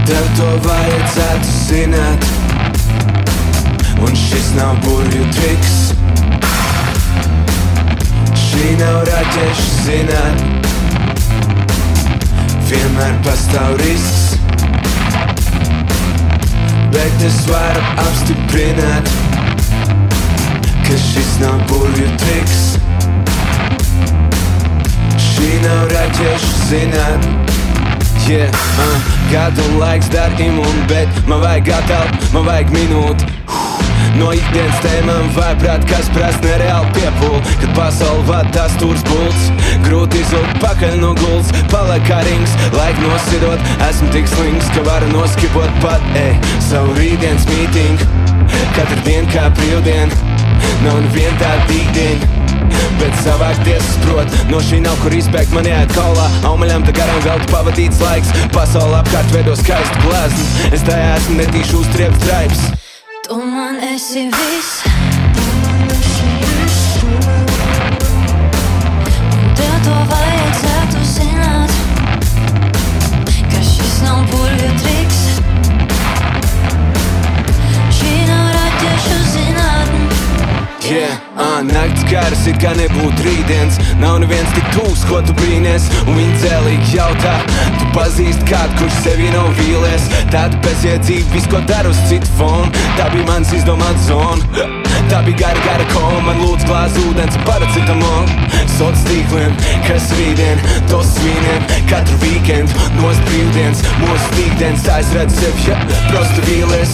Tev to vajadzētu zināt, un šis nav burvju triks. Šī nav raķešu zinātne, vienmēr pastāv risks, bet es varu apstiprināt, ka šis nav burvju triks. Šī nav raķešu zinātne. Gadu laiks dar imūnu, bet man vajag gatavu, man vajag minūti. No ikdienas tēmām vaiprāt, kas prasa nereāli piepūli. Kad pasauli vada tās stūrs bults, grūti izvilkt pakaļ no gultas. Paliek kā rings, laik nosidot, esmu tik slings, ka varu noskipot pat, savu rītdienas mītingu. Katru dienu kā brīvdiena, nav nevien tāda dīkdiena, bet savākties sprot, no šī nav kur izbēgt, man jāiet kaulā. Aumeļam tā garām veltu pavadīts laiks, pasauli apkārt veido skaistu gleznu. Es tajā esmu netīšu uztriebts traips. Tu man esi viss, un tev to vajadzētu zināt, ka šis nav burvju triks. Šī nav raķešu zinātne. Nakts karas it kā nebūtu rītdienas, nav neviens tik tūs, ko tu brīnies. Un viņi dzēlīgi jautā, tu pazīsti kādu, kurš sevi nav vīlies. Tāda bezjēdzība, viss ko dar uz citu fonu, tā bija mans izdomāta zona. Tā bija gara koma, man lūdz glāzi ūdens un paracetamolu. Sots tīkliem, kas rītdien, tos svīniem, katru weekendu, nost brīvdienas, mūsu tīkdienas. Tā es redzu sevi, prostu vīlies,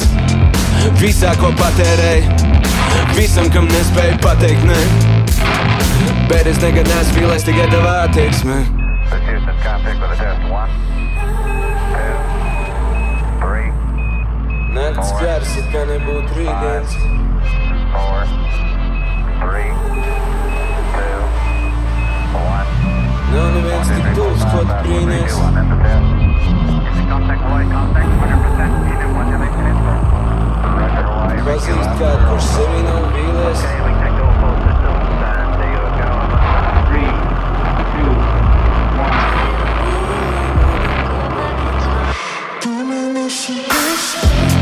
visā ko patērēju, visam, kam nespēju pateikt nē. Bet es nekad neesmu vīlies tikai tavā attieksmē. Nakts garas, it kā nebūtu rītdienas. 4, 3, 2, 1. Nav neviens tik tūs, ko tu brīnies. Pazīst kādu, kurš sevi nav vīlies.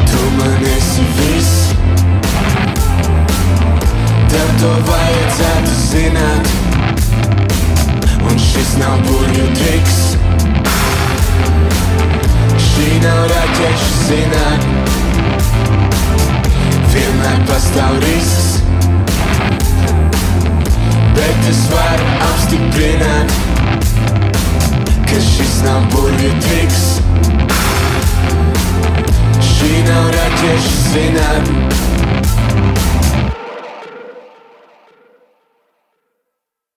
Tu man esi viss, tev to vajadzētu zināt, un šis nav burvju triks. Šī nav raķešu zinātne, vienmēr pastāv risks, bet es varu apstiprināt, ka šis nav burvju triks. Šī nav raķešu zinātne,